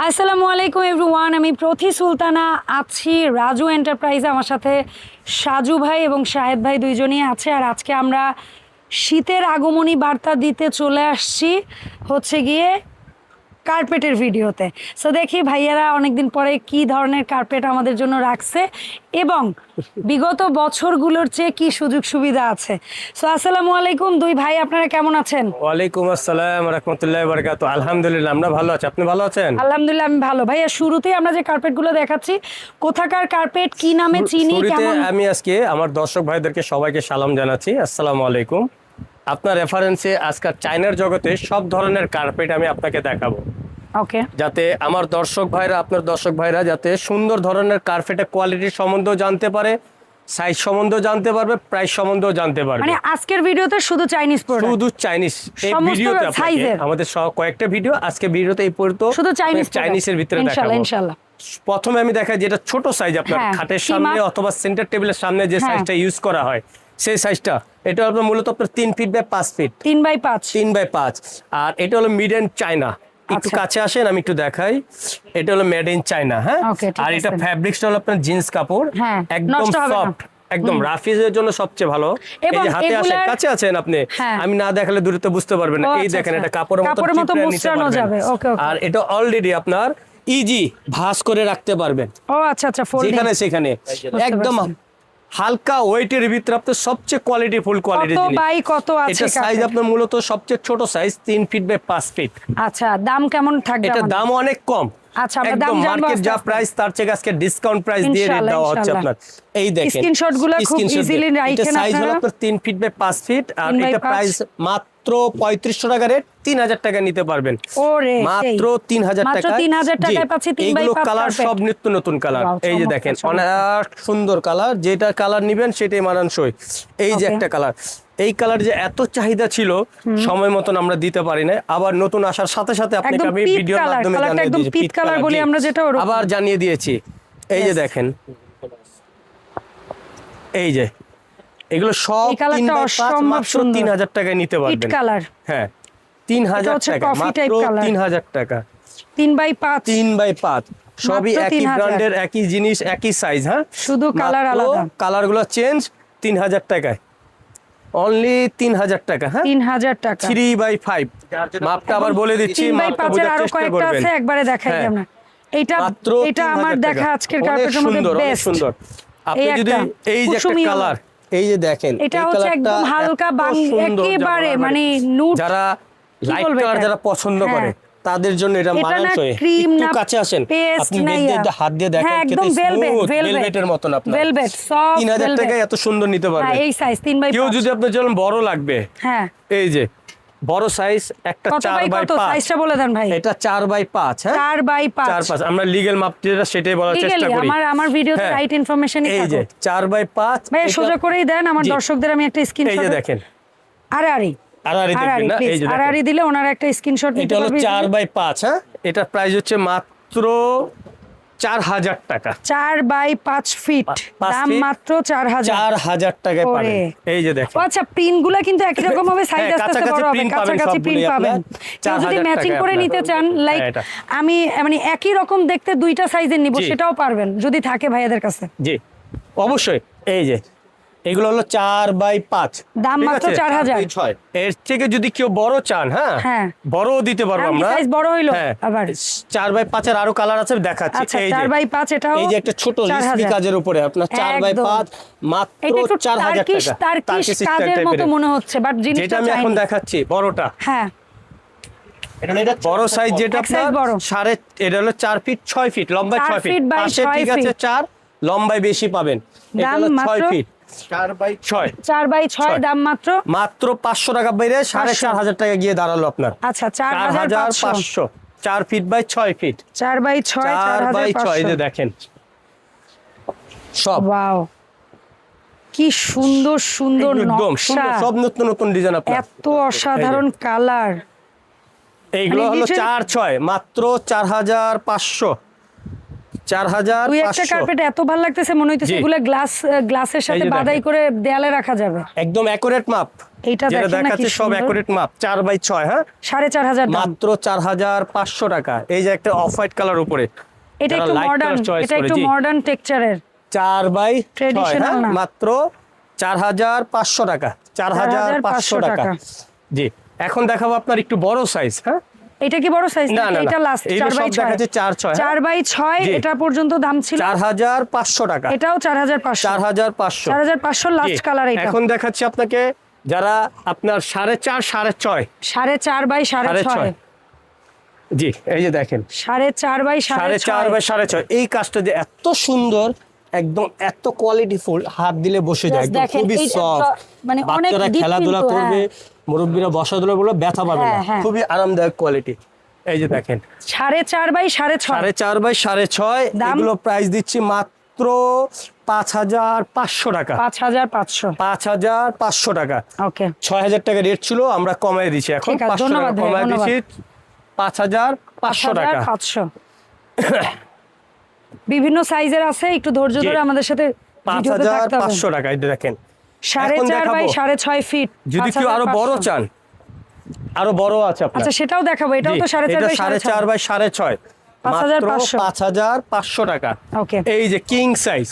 আসসালামু আলাইকুম এভরিওয়ান, আমি প্রথি সুলতানা আছি রাজু এন্টারপ্রাইজে। আমার সাথে সাজু ভাই এবং শাহেদ ভাই দুইজনই আছে। আর আজকে আমরা শীতের আগমনী বার্তা দিতে চলে আসছি হচ্ছে গিয়ে কার্পেটের ভিডিওতে। সো দেখি ভাইয়ারা অনেকদিন পরে কি ধরনের কার্পেট আমাদের জন্য রাখছে এবং বিগত বছরগুলোর চেয়ে কি সুযোগ সুবিধা আছে। সো আসসালামু আলাইকুম দুই ভাই, আপনারা কেমন আছেন? ওয়ালাইকুম আসসালাম রাহমাতুল্লাহি ওয়া বারাকাতুহু। আলহামদুলিল্লাহ আমরা ভালো আছি, আপনি ভালো আছেন? আলহামদুলিল্লাহ আমি ভালো। ভাইয়া শুরুতেই আমরা যে কার্পেটগুলো দেখাচ্ছি, কোথাকার কার্পেট, কি নামে চিনি, শুরুতে কেমন? আমি আজকে আমার দর্শক ভাইদেরকে সবাইকে সালাম জানাচ্ছি, আসসালামু আলাইকুম। আপনার রেফারেন্সে আজকাল চায়নার জগতে সব ধরনের কার্পেট আমি আপনাকে দেখাবো, ওকে, যাতে আমার দর্শক ভাইরা, আপনার দর্শক ভাইরা যাতে সুন্দর ধরনের কার্পেটের কোয়ালিটির সম্বন্ধেও জানতে পারে, সাইজ সম্বন্ধেও জানতে পারবে, প্রাইস সম্বন্ধেও জানতে পারবে। মানে আজকের ভিডিওতে শুধু চাইনিজ প্রোডাক্ট, শুধু চাইনিজ। এই সমস্ত ভিডিওতে সাইজের আমাদের কয়েকটা ভিডিও আজকে ভিডিওতে এই পর্যন্ত শুধু চাইনিজের ভিতরে দেখাবো ইনশাআল্লাহ ইনশাআল্লাহ। প্রথমে আমি দেখাই যেটা ছোট সাইজ আপনার হ্যাঁ, খাটের কি সামনে মাপ? অথবা সেন্টার টেবিলের সামনে যে হ্যাঁ। সাইজটা ইউজ করা হয় সেই সাইজটা, এটা আপনার মূলত আপনার 3 feet by 5 fit, 3x5। 3x5। আর এটা হলো মিড এন্ড চায়না। একটু আচ্ছা। কাছে আসেন, আমি একটু দেখাই। এটা হলো মেড ইন চায়না। হ্যাঁ, Okay, ঠিক আর এটা আছে। ফ্যাব্রিক্সটা হলো আপনার জিন্স কাপড়, হ্যাঁ, একদম নষ্ট হবে না। সফট, একদম রাফিজের জন্য সবচেয়ে ভালো। এই এবং যে হাতে আসেন, এগুলার- কাছে আছেন আপনি, হ্যাঁ। আমি না দেখালে দূরে তো বুঝতে পারবেন না। ও, এই আচ্ছা, দেখেন, আচ্ছা। এটা কাপড়ের মতো কাপড়ের মতো টিপে নিতে মুচড়ানো পারবেন। যাবে। ওকে ওকে। আর এটা অলরেডি আপনার ইজি ভাঁজ করে রাখতে পারবেন ও আচ্ছা আচ্ছা, ফোল্ডিং। যেখানে সেখানে, একদম হালকা ওয়েটের ভিতরে আপনার সবচেয়ে কোয়ালিটি ফুল কোয়ালিটি কত জিনিস। বাই কত আছে এটা সাইজ কার্পেট? আপনার মূলত সবচেয়ে ছোট সাইজ 3 ফিট বাই 5 ফিট। আচ্ছা, দাম কেমন থাকবে? এটা আমাদের? দাম অনেক কম। আচ্ছা, আমরা দাম একদম জানবো মার্কেট আস্তে যা আস্তে। প্রাইস তার থেকে আজকে ডিসকাউন্ট প্রাইস দিয়ে রেট ইনশাআল্লাহ, দেওয়া হচ্ছে ইনশাআল্লাহ। আপনার। এই দেখেন স্ক্রিনশট গুলো খুব screenshot ইজিলি দিয়ে। রাখেন এটা সাইজ হলো আপনারা। আপনার 3 ফিট বাই 5 ফিট। আর 3 by এটা 5 প্রাইস মাত্র 3500 টাকা রেট, 3000 টাকা নিতে পারবেন। ওরে, মাত্র 3000 মাত্র টাকা। 3000 টাকায় পাচ্ছি 3 by 5 এগুলো কালার কার্পেট। সব নিত্য নতুন কালার। Wow, এই যে চমৎকার, দেখেন চমৎকার। অনেক সুন্দর কালার, যেটা কালার নিবেন সেটাই মানানসই। এই যে Okay. একটা কালার, এই কালার যে এত চাহিদা ছিল সময় মতন আমরা দিতে পারি না, আবার নতুন আসার সাথে সাথে আপনাকে একদম আমি peach ভিডিওর color, মাধ্যমে কালারটা জানিয়ে একদম দিয়েছি। peach color বলি আমরা যেটা, ওরকম। আবার জানিয়ে দিয়েছি। এই যে Yes. দেখেন, এই যে এগুলো সব এই কালারটা 3x5 অসম্ভব মাত্র সুন্দর। 3000 টাকায় নিতে পিট পারবেন। কালার, হ্যাঁ, 3000 হচ্ছে টাকা, coffee type মাত্র color। 3000 টাকা, 3x5। 3x5। সবই মাত্র একই 3000 ব্র্যান্ডের, একই জিনিস, একই সাইজ। হ্যাঁ, শুধু কালার আলাদা। কালারগুলো চেঞ্জ। 3000 টাকায়, অনলি 3000 টাকা। হ্যাঁ, 3000 টাকা। 3x5 মাপটা আবার বলে দিচ্ছি, 3x5 মাপটা এর বোঝার আরো চেষ্টা কয়েকটা করবেন। আছে, একবারে দেখাই হ্যাঁ। আমরা। এটা মাত্র এটা 3000 আমার টাকা। দেখা আজকের অনেক কার্পেটের মধ্যে সুন্দর, অনেক বেস্ট। সুন্দর। আপনি এই যদি একটা এই যে একটা কুসুমি কালার, এই যে দেখেন, এটা এই হচ্ছে কালারটা একদম হালকা এত সুন্দর, একেবারে যা বলার মানে বাইরে। নুট। যারা লাইট বলবো কালার এটা? যারা পছন্দ হ্যাঁ। করে তাদের জন্য এটা এটা না মানানসই। ক্রিম একটু না কাছে আসেন, পেস্ট আপনি না হাত দিয়ে দেখেন, হ্যাঁ, একদম ভেলভেটের মতন আপনার। ভেলভেট সফট 3000 টাকায় এত সুন্দর নিতে পারবেন। হ্যাঁ, এই সাইজ 3x5। কেউ যদি আপনার জন্য বড় লাগবে, হ্যাঁ, এই যে বড় সাইজ একটা কত বাই কত 4x5, সাইজটা বলে দেন ভাই। এটা 4x5। হ্যাঁ, 4x5। 4x5 আমরা লিগ্যাল মাপ যেটা সেটাই বলার চেষ্টা লিগ্যালি করি। আমার ভিডিওতে হ্যাঁ। রাইট ইনফরমেশনই এই যে থাকুক। 4x5 ভাই সোজা করেই দেন, আমার জি। দর্শকদের আমি একটা এই স্ক্রিনশট। যে দেখেন, আড়াআড়ি আড়াআড়ি দেখবেন না, এই যে দেখেন। আড়াআড়ি দিলে ওনারা একটা স্ক্রিনশট এটা নিতে হলো পারবে। 4x5। হ্যাঁ, এটার প্রাইস হচ্ছে মাত্র 4000 টাকা। 4x5 ফিট, পাঁচ দাম ফিট, মাত্র 4000। 4000 টাকায় ওরে। পাবেন। এই যে দেখেন, ও আচ্ছা, প্রিন্ট গুলা কিন্তু একই রকম হবে, সাইজ হ্যাঁ, আস্তে আস্তে কাছাকাছি বড় হবে, print পাবেন, কাছাকাছি প্রিন্ট সবগুলোই পাবেন। আপনার কেউ যদি 4000 ম্যাচিং টাকায় করে আপনার। নিতে চান, লাইক হ্যাঁ, এটা। আমি মানে একই রকম দেখতে দুইটা সাইজের নিব, জি। সেটাও পারবেন যদি থাকে ভাইয়াদের কাছে। জি অবশ্যই। এই যে এগুলো হলো 4x5, দাম ঠিক মাত্র আছে? 4000। এর থেকে যদি কেউ বড় চান, হ্যাঁ হ্যাঁ। বড়ও দিতে পারবো আমি আমরা। সাইজ বড় হইলো হ্যাঁ, আবার। 4x5 এর আরো কালার আছে, দেখাচ্ছি। আচ্ছা, এই যে 4x5 এটাও এই যে একটা ছোট রিসমি 4000 কাজের উপরে আপনার 4x5 মাত্র এটা একটু 4000 টার্কিশ টাকা। টার্কিশ টার্কিশ কাজের স্টাইল মতো টাইপের। মনে হচ্ছে, বাট যেটা জিনিসটা আমি এখন চাইনিজ। দেখাচ্ছি বড়টা, হ্যাঁ, বড় সাইজ যেটা এক size আপনার বড়। এটা হলো 4 ফিট 6 ফিট, লম্বায় 4 6 ফিট, feet by পাশে 6 ঠিক আছে feet। 4, লম্বায় বেশি পাবেন। এটা দাম হলো 6 মাত্র ফিট, 4x6, 4x6 দাম মাত্র। মাত্র 500 টাকা বাইরে 4500 টাকা গিয়ে দাঁড়ালো আপনার। আচ্ছা, 4500। 4500, 4 feet by 6 fit, 4x6 4x6। এই যে 4500। দেখেন সব ওয়াও, কি সুন্দর সুন্দর একদম নকশা, সুন্দর, সব নতুন নতুন ডিজাইন আপনার। এত অসাধারণ কালার। এইগুলো মানে হলো literally- 4x6 মাত্র 4500। দুই একটা কার্পেট এত ভালো লাগতেছে, মনে হইতেছে জি। এগুলো গ্লাসের সাথে এই যে বাদাই দেখেন। করে দেয়ালে রাখা যাবে। একদম অ্যাকুরেট মাপ, এইটা যেটা দেখেন না কি দেখাচ্ছে সব সুন্দর। অ্যাকুরেট মাপ 4x6, হ্যাঁ 4,500 দাম। মাত্র 4,500 টাকা। এই যে একটা অফ হোয়াইট কালার উপরে, এটা যারা একটু light মডার্ন, color choice এটা করে, একটু জি। মডার্ন টেক্সচারের। 4x6, Traditional হ্যাঁ না। মাত্র 4,500 টাকা, 4,500 টাকা। জি, এখন দেখাবো আপনার একটু বড় সাইজ, হ্যাঁ এটা কি বড় সাইজ? না না এটা লাস্ট এইটা সব 4x6। দেখাচ্ছে 4x6, 4x6 জি। এটা পর্যন্ত দাম ছিল 4,500 টাকা, এটাও 4,500। 4,500। 4,500 লাস্ট কালার এটা। এখন দেখাচ্ছি আপনাকে যারা আপনার 4.5, 6.5, 4.5x6.5। জি এই যে দেখেন 4.5x6.5। 4.5 এই কাজটা যে এত সুন্দর, একদম এত কোয়ালিটিফুল, হাত দিলে বসে যায়, Just একদম দেখেন, খুবই এই সফট। মানে অনেক বাচ্চারা deep খেলাধুলা কিন্তু, করবে, মুরব্বীরা বসাধুলা বলে ব্যথা পাবে না, হ্যাঁ, হ্যাঁ। খুবই আরামদায়ক কোয়ালিটি। এই যে দেখেন 4.5x6.5। 4.5 দাম? এগুলো প্রাইস দিচ্ছি মাত্র 5,500 টাকা, 5,500। 5,500 টাকা। ওকে 6,000 টাকা রেট ছিল, আমরা কমাই দিচ্ছি এখন ঠিক আছে, 500 টাকা ধন্যবাদ ভাই, কমাই ধন্যবাদ। দিচ্ছি 5,500 টাকা। 5,500। বিভিন্ন সাইজের আছে, একটু ধৈর্য জি। ধরে আমাদের সাথে ভিডিওতে থাকতে হবে। 5,500 টাকা। এই যে দেখেন 4.5x6.5 ফিট। যদি কেউ আরো বড় 5,500 চান, আরো বড় আছে আপনার। আচ্ছা সেটাও দেখাবো, এটাও তো 4.5x6.5। 4.5 মাত্র 5,500 5,500 টাকা। ওকে এই যে কিং সাইজ,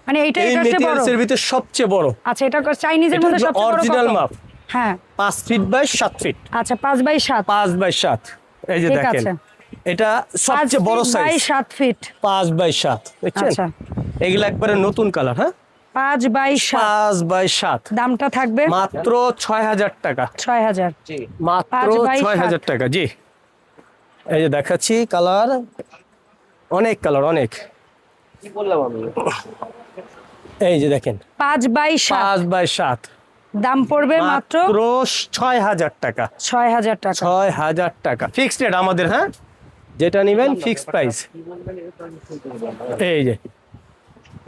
মানে এইটা এই এটার চেয়ে বড়। মেটেরিয়ালস এর ভিতরে সবচেয়ে বড়। আচ্ছা এটা চাইনিজের এটা মধ্যে সবচেয়ে বড় অরিজিনাল কত? মাপ হ্যাঁ 5 ফিট বাই 7 ফিট। আচ্ছা 5x7। 5x7, এই যে ঠিক দেখেন আছে। এটা সবচেয়ে বড় সাইজ 7 ফিট। 5x7, দেখছেন আচ্ছা এগুলা একবারে নতুন কালার, হ্যাঁ 5x7। 5x7 দামটা থাকবে মাত্র 6,000 টাকা, 6,000। মাত্র 5x7 6,000 টাকা। জি এই যে দেখাচ্ছি কালার, অনেক কালার, অনেক। এই যে দেখেন 5x7 5x7 দাম পড়বে মাত্র মাত্র 6,000 টাকা, 6,000 টাকা। 6,000 টাকা ফিক্সড রেট আমাদের, হ্যাঁ যেটা নিবেন ফিক্সড প্রাইস। এই যে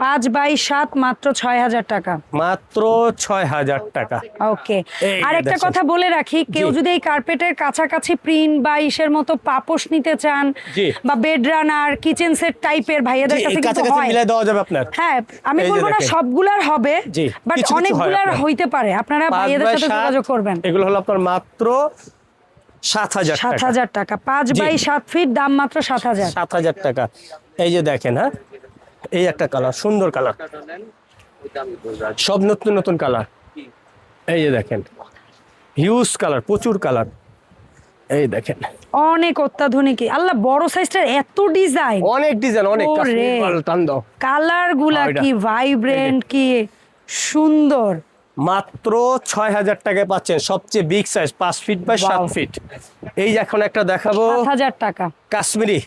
5x7 মাত্র 6,000 টাকা। মাত্র 6,000 টাকা। ওকে এই আর একটা দেখেন। কথা বলে রাখি, কেউ জি। যদি এই কার্পেটের কাছাকাছি প্রিন্ট বা ইসের মতো পাপোশ নিতে চান জি। বা বেড রানার কিচেন সেট টাইপের ভাইয়াদের জি, কাছে এই কিন্তু কাছাকাছি হয়। মিলাই দেওয়া যাবে আপনার। হ্যাঁ আমি এই যে বলবো না দেখেন। সবগুলার হবে, জি, বাট কিছু কিছু হয় অনেকগুলার আপনার। হইতে পারে, আপনারা ভাইয়াদের সাথে 5x7 যোগাযোগ করবেন। এগুলো হলো আপনার মাত্র 7,000 টাকা। 7,000 টাকা 5x7 ফিট, দাম মাত্র 7,000। 7,000 টাকা। এই যে দেখেন, হ্যাঁ এই একটা কালার, সুন্দর কালার, সব নতুন নতুন কালার। এই যে দেখেন হিউজ কালার, প্রচুর কালার। এই দেখেন অনেক অত্যাধুনিক, আল্লাহ বড় সাইজটার এত ডিজাইন, অনেক ডিজাইন, অনেক ওরে। কাশ্মীরি মাল, টান দাও। কালার গুলা ওইটা। কি ভাইব্রেন্ট, কি সুন্দর। মাত্র 6,000 টাকায় পাচ্ছেন সবচেয়ে big size 5 feet by 7 Wow. Feet. এই যে এখন একটা দেখাবো 7,000 টাকা। কাশ্মীরি।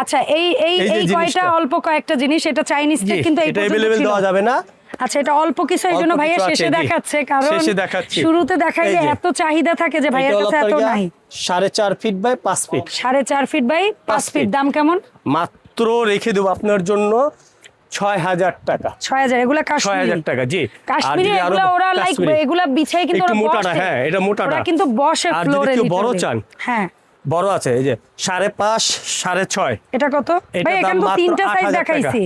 আচ্ছা এই এই এই যে এই কয়টা জিনিসটা। অল্প কয়েকটা জিনিস, এটা চাইনিজ জি, কিন্তু এই এটা পর্যন্ত अवेलेबल ছিল। দেওয়া যাবে না। আচ্ছা এটা অল্প কিছু, এই জন্য অল্প ভাইয়া কিছু আছে, শেষে জি। দেখাচ্ছে, কারণ শেষে দেখাচ্ছি। শুরুতে দেখাই এই যে যে। এত চাহিদা থাকে যে ভাইয়ার এটা হলো কাছে এত আপনার নাই। 4.5 feet by 5 feet. 4.5 feet by 5 feet, feet। দাম কেমন? মাত্র রেখে দেবো আপনার জন্য 6,000 টাকা। 6,000। এগুলা কাশ্মীরি। 6,000 টাকা, জি। কাশ্মীরি আর যদি এগুলা আরো ওরা লাইক কাশ্মীরি, এগুলা বিছাই কিন্তু একটু ওরা মোটাটা, বসে। হ্যাঁ এটা মোটাটা। ওরা কিন্তু বসে আর যদি ফ্লোরে। কেউ বড় চান, হ্যাঁ বড় আছে এই যে 5.5, 6.5। এটা কত এটা ভাই? দাম এখানে তো মাত্র তিনটা সাইজ 8,000 টাকা। দেখাইছি।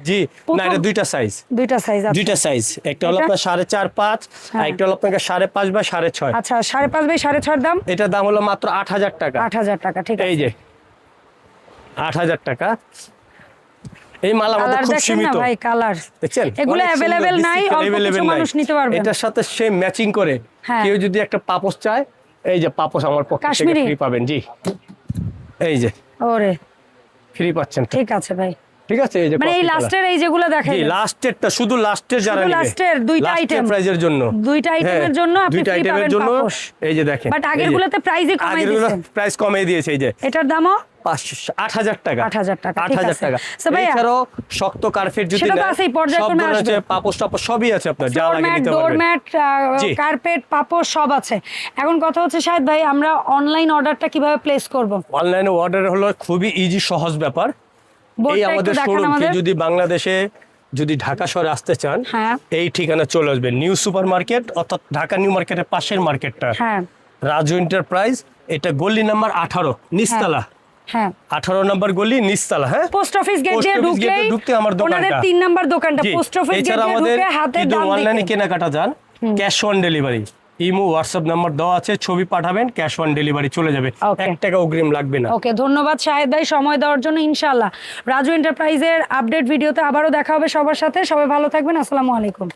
জি না, প্রথম- এটা দুইটা সাইজ, দুইটা সাইজ আছে। দুইটা সাইজ। একটা হলো এটা? আপনার 4.5, 5, আর হ্যাঁ। একটা হলো আপনার 5.5 বা 6.5। আচ্ছা 5.5 বাই 6.5 দাম এটার দাম হলো মাত্র 8,000 টাকা। 8,000 টাকা। ঠিক আছে। এই যে 8,000 টাকা। এই মাল আমাদের কালার খুব দেখেন না সীমিত, ভাই, কালার দেখছেন এগুলো অনেক সুন্দর, অ্যাভেলেবেল নাই, ডিসপ্লে অল্প কিছু available নাই। মানুষ নিতে পারবেন। এটার সাথে সে ম্যাচিং করে হ্যাঁ। কেউ যদি একটা পাপোশ চায়, এই যে পাপোশ আমার পক্ষ থেকে কাশ্মীরি? ফ্রি পাবেন। জি এই যে ওরে ফ্রি পাচ্ছেন। ঠিক আছে ভাই, ঠিক আছে, এই যে মানে এই coffee লাস্টের এই যেগুলো color। দেখাই জি লাস্টেরটা, শুধু লাস্টের যারা শুধু নেবে, লাস্টের দুইটা লাস্টের item। প্রাইজের জন্য, দুইটা আইটেমের হ্যাঁ, জন্য আপনি দুইটা free আইটেমের পাবেন জন্য। পাপোশ। এই যে দেখেন, বাট আগের গুলোতে প্রাইজই কমাই আগেরগুলো দিয়েছেন। প্রাইস কমিয়ে দিয়েছে। এই যে এটার দামও 8,000 টাকা। 8,000 টাকা, ঠিক 8,000 আছে। টাকা। So ভাইয়া, এছাড়াও শক্ত কার্পেট যদি সেটা তো নেন, আছেই, পর্যায়ক্রমে সব ধরনের আসবে। যে পাপোশ টাপোশ সবই আছে আপনার, যা লাগে ডোরম্যাট, নিতে পারবেন। ডোরম্যাট, জি। কার্পেট, পাপোশ সব আছে। এখন কথা হচ্ছে শাহেদ ভাই, আমরা অনলাইন অর্ডারটা কিভাবে প্লেস করব? অনলাইনে অর্ডার হলো খুবই ইজি, সহজ ব্যাপার। এই বোর্ডটা একটু আমাদের দেখান শোরুমকে আমাদের। যদি বাংলাদেশে যদি ঢাকা শহরে আসতে চান, হ্যাঁ। এই ঠিকানা চলে আসবেন, নিউ সুপার মার্কেট, অর্থাৎ ঢাকা নিউ মার্কেটের পাশের মার্কেটটা, হ্যাঁ রাজু এন্টারপ্রাইজ। এটা গলি নাম্বার 18, নিচতলা। হ্যাঁ 18 নম্বর গলি, নিচতলা। হ্যাঁ পোস্ট অফিস গেট পোস্ট দিয়ে অফিস গেটে ঢুকলেই ঢুকতে আমার ওনাদের দোকানটা। 3 নাম্বার দোকানটা, জি। পোস্ট অফিস গেট এছাড়া দিয়ে আমাদের ঢুকে হাতে যদি ডান অনলাইনে দিকে। কেনাকাটা যান, cash on delivery, imo WhatsApp number দেওয়া আছে, ছবি পাঠাবেন, ক্যাশ অন ডেলিভারি চলে যাবে, Okay. 1 টাকা অগ্রিম লাগবে না। ওকে, ধন্যবাদ শাহেদ ভাই সময় দেওয়ার জন্য। ইনশাআল্লাহ রাজু এন্টারপ্রাইজের আপডেট ভিডিওতে আবারও দেখা হবে সবার সাথে। সবাই ভালো থাকবেন, আসসালামু আলাইকুম।